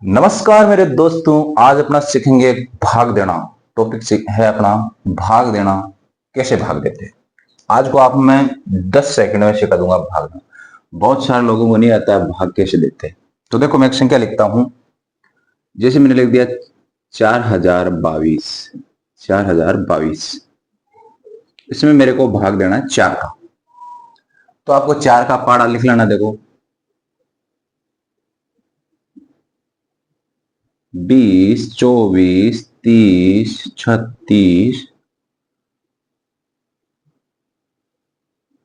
नमस्कार मेरे दोस्तों, आज अपना सीखेंगे भाग देना। टॉपिक है अपना भाग देना। कैसे भाग देते हैं आज को आप मैं 10 सेकंड में सिखा दूंगा भागना। बहुत सारे लोगों को नहीं आता है भाग कैसे देते हैं। तो देखो, मैं एक संख्या लिखता हूं। जैसे मैंने लिख दिया 4022। 4022 इसमें मेरे को भाग देना है 4 का। तो आपको 4 का पाड़ा लिख लेना। देखो 20, 24, 30, 36,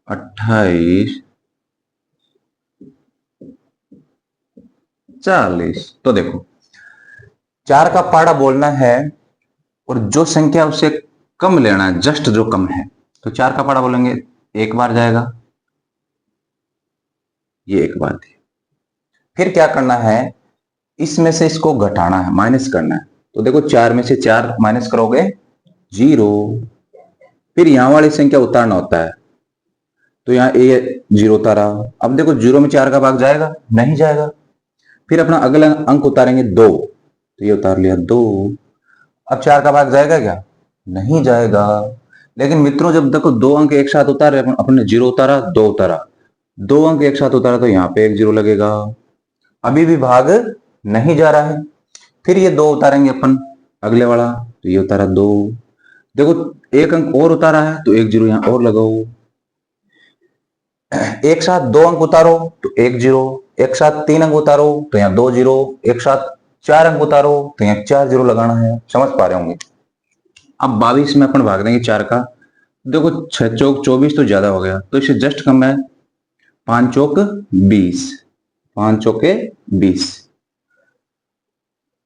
28, 40। तो देखो 4 का पाड़ा बोलना है और जो संख्या उससे कम लेना है, जस्ट जो कम है। तो 4 का पाड़ा बोलेंगे, एक बार जाएगा, ये एक बार थी। फिर क्या करना है, इसमें से इसको घटाना है, माइनस करना है। तो देखो 4 में से 4 माइनस करोगे 0। फिर यहां वाली संख्या उतारना होता है, तो यहाँ ए 0 उतारा। अब देखो 0 में 4 का भाग जाएगा, नहीं जाएगा। फिर अपना अगला अंक उतारेंगे 2, तो ये उतार लिया 2। अब 4 का भाग जाएगा क्या? नहीं जाएगा। लेकिन मित्रों, जब देखो 2 अंक एक साथ उतारे, अपने 0 उतारा, 2 उतारा, 2 अंक एक साथ उतारा, तो यहाँ पे एक 0 लगेगा। अभी भी भाग नहीं जा रहा है। फिर ये 2 उतारेंगे अपन, अगले वाला, तो ये उतारा 2। देखो एक अंक और उतारा है, तो एक 0 यहाँ और लगाओ। एक साथ 2 अंक उतारो तो एक 0, एक साथ 3 अंक उतारो तो यहाँ 2 0, एक साथ 4 अंक उतारो तो यहाँ 4 0 लगाना है। समझ पा रहे होंगे। अब 22 में अपन भाग देंगे 4 का। देखो 6 चौक 24 तो ज्यादा हो गया, तो इसे जस्ट कम है 5 चौक 20। 5 चौके 20।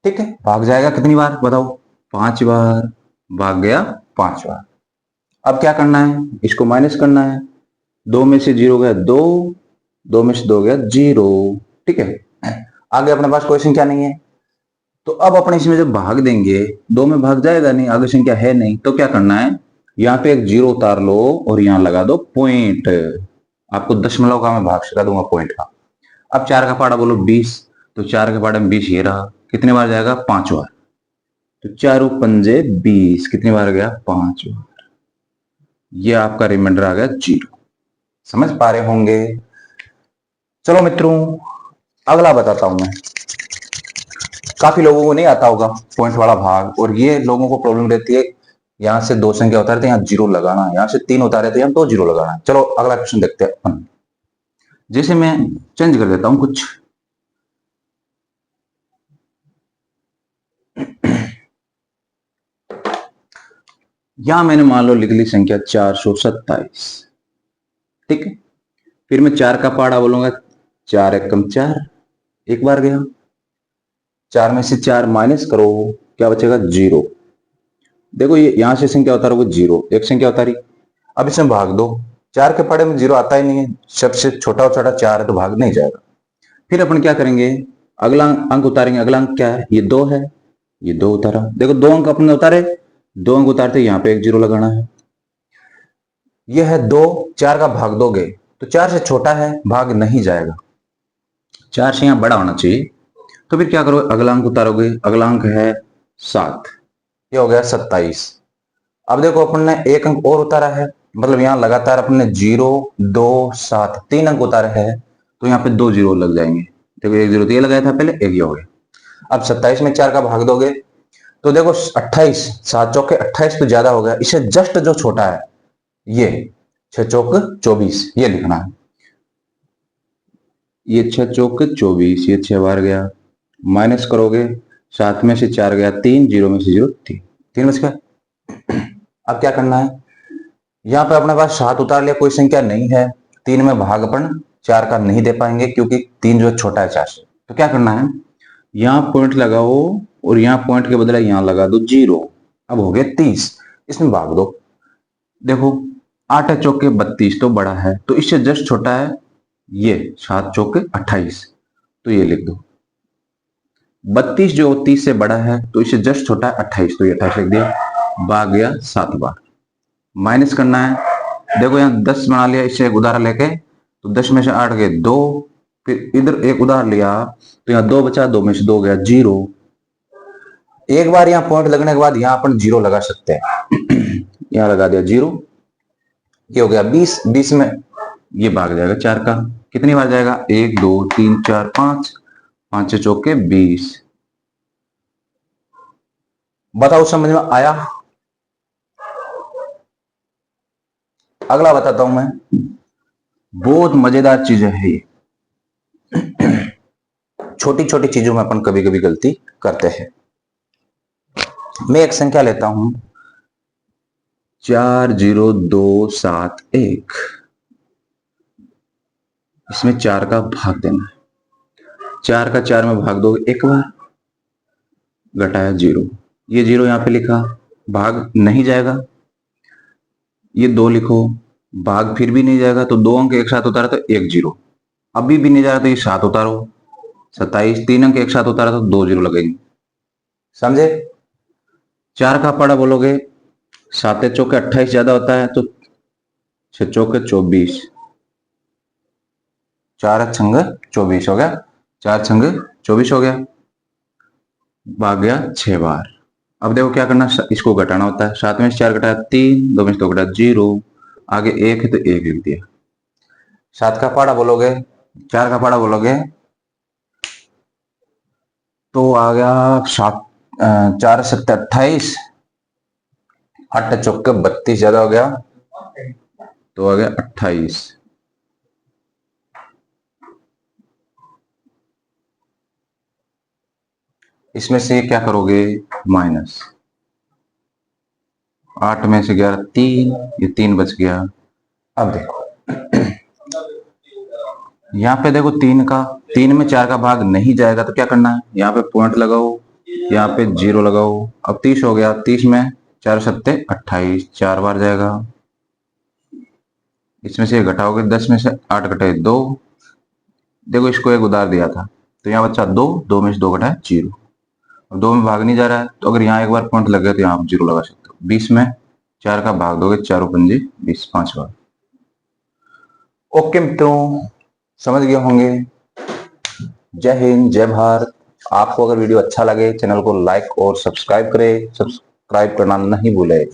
ठीक है, भाग जाएगा कितनी बार बताओ? 5 बार। भाग गया 5 बार। अब क्या करना है, इसको माइनस करना है। 2 में से 0 गया 2, 2 में से 2 गया 0। ठीक है, आगे अपने पास कोई संख्या नहीं है। तो अब अपने इसमें जब भाग देंगे, 2 में भाग जाएगा नहीं, आगे संख्या है नहीं। तो क्या करना है, यहाँ पे एक 0 उतार लो और यहाँ लगा दो पॉइंट। आपको दशमलव का मैं भाग सिखा दूंगा, पॉइंट का। अब 4 का पाड़ा बोलो 20, तो 4 के पाड़े में 20 ये रहा। कितने बार जाएगा? 5 बार। तो 4 पंजे 20, कितनी बार गया? 5 बार। ये आपका रिमाइंडर आ गया 0। समझ पा रहे होंगे। चलो मित्रों, अगला बताता हूं मैं। काफी लोगों को नहीं आता होगा पॉइंट वाला भाग, और ये लोगों को प्रॉब्लम रहती है। यहां से 2 संख्या उतारे थे, यहाँ 0 लगाना, यहां से 3 उतारे थे, यहाँ 2 0 लगाना। चलो अगला क्वेश्चन देखते हैं अपन। जैसे मैं चेंज कर देता हूं कुछ। यहां मैंने मान लो लिख ली संख्या 427। ठीक है, फिर मैं 4 का पाड़ा बोलूंगा, 4 एकम 4, एक बार गया। 4 में से 4 माइनस करो, क्या बचेगा? 0। देखो ये यहां से संख्या उतारोगे 0, एक संख्या उतारी। अब इसमें भाग दो। 4 के पाड़े में 0 आता ही नहीं है, सबसे छोटा और छोटा 4 है, तो भाग नहीं जाएगा। फिर अपन क्या करेंगे, अगला अंक उतारेंगे। अगला अंक क्या है? ये 2 है, ये 2 उतारा। देखो 2 अंक अपने उतारे, 2 अंक उतारते यहाँ पे एक 0 लगाना है। यह है 2, 4 का भाग दोगे तो 4 से छोटा है, भाग नहीं जाएगा। 4 से यहाँ बड़ा होना चाहिए। तो फिर क्या करोगे, अगला अंक उतारोगे। अगला अंक है 7, ये हो गया 27। अब देखो अपन ने एक अंक और उतारा है, मतलब यहाँ लगातार अपन ने 0 2 7 3 अंक उतारे हैं, तो यहाँ पे 2 0 लग जाएंगे। देखो एक 0 तो ये लगाया था पहले, एक ये हो गया। अब 27 में 4 का भाग दोगे तो देखो 28, 7 चौके 28 तो ज्यादा हो गया। इसे जस्ट जो छोटा है, ये 6 चौक 24, ये लिखना है। ये 6 चौक 24, ये 6 बार गया। माइनस करोगे, 7 में से 4 गया 3, 0 में से 0 3, 3 बच गया। अब क्या करना है, यहाँ पे अपने पास 7 उतार लिया, कोई संख्या नहीं है। 3 में भाग अपन 4 का नहीं दे पाएंगे, क्योंकि 3 जो छोटा है 4 से। तो क्या करना है, यहाँ पॉइंट लगाओ और यहाँ पॉइंट के बदले यहाँ लगा दो 0। अब हो गया 30, इसमें भाग दो। देखो 8 चौके 32 तो बड़ा है, तो इससे जस्ट छोटा है ये 7 चौके 28, तो ये लिख दो। 32 जो 30 से बड़ा है, तो इससे जस्ट छोटा है 28, तो ये 28 लिख दिया। भाग गया 7 बार। माइनस करना है। देखो यहाँ 10 बना लिया, इससे एक उदाहरण लेके, तो 10 में से 8 गए 2, फिर इधर एक उधार लिया तो यहाँ 2 बचा, 2 में से 2 गया 0। एक बार यहाँ पॉइंट लगने के बाद यहाँ अपन 0 लगा सकते हैं। यहाँ लगा दिया 0, ये हो गया 20। 20 में ये भाग जाएगा 4 का, कितनी बार जाएगा 1 2 3 4 5, 5 चौके 20। बताओ समझ में आया? अगला बताता हूं मैं, बहुत मजेदार चीजें है ये। छोटी छोटी चीजों में अपन कभी कभी गलती करते हैं। मैं एक संख्या लेता हूं 40271, इसमें 4 का भाग देना है। 4 का 4 में भाग दो एक बार, घटाया 0। ये 0 यहां पे लिखा, भाग नहीं जाएगा। ये 2 लिखो, भाग फिर भी नहीं जाएगा, तो 2 अंक एक साथ उतारा तो 1 0। अभी भी नहीं जा रहा तो ये 7 उतारो, 27। 3 अंक एक साथ उतारा तो 2 0 लगेंगे, समझे? 4 का पढ़ा बोलोगे, 7 चौके 28 ज्यादा होता है, तो 6 चौके 24, 4 छंग 24 हो गया, 4 छंग 24 हो गया, भाग गया 6 बार। अब देखो क्या करना, इसको घटाना होता है। 7 में से 4 घटाया 3, 2 में से 2 घटाया 0, आगे 1 है तो 1 लिख दिया। 7 का पहाड़ा बोलोगे, 4 का पहाड़ा बोलोगे तो आ गया 7, 4 7 28, 8 चौके 32 ज्यादा हो गया, तो आ गया 28। इसमें से क्या करोगे, माइनस। 8 में से 11 3, ये 3 बच गया। अब देखो यहाँ पे देखो 3 में 4 का भाग नहीं जाएगा तो क्या करना है, यहाँ पे पॉइंट लगाओ, यहाँ पे 0 लगाओ। अब 30 हो गया, 30 में 4 सत्ते 28, 4 बार जाएगा। इसमें से घटाओगे, 10 में से 8 घटाए 2। देखो इसको एक उधार दिया था तो यहाँ बच्चा 2, 2 में से 2 घटाए 0। 2 में भाग नहीं जा रहा है, तो अगर यहाँ एक बार पॉइंट लग गया तो यहाँ आप 0 लगा सकते हो। 20 में 4 का भाग दोगे, 4 पंजे 20, 5 बार। ओके मित्रों, समझ गए होंगे। जय हिंद, जय भारत। आपको अगर वीडियो अच्छा लगे, चैनल को लाइक और सब्सक्राइब करें, सब्सक्राइब करना नहीं भूलें।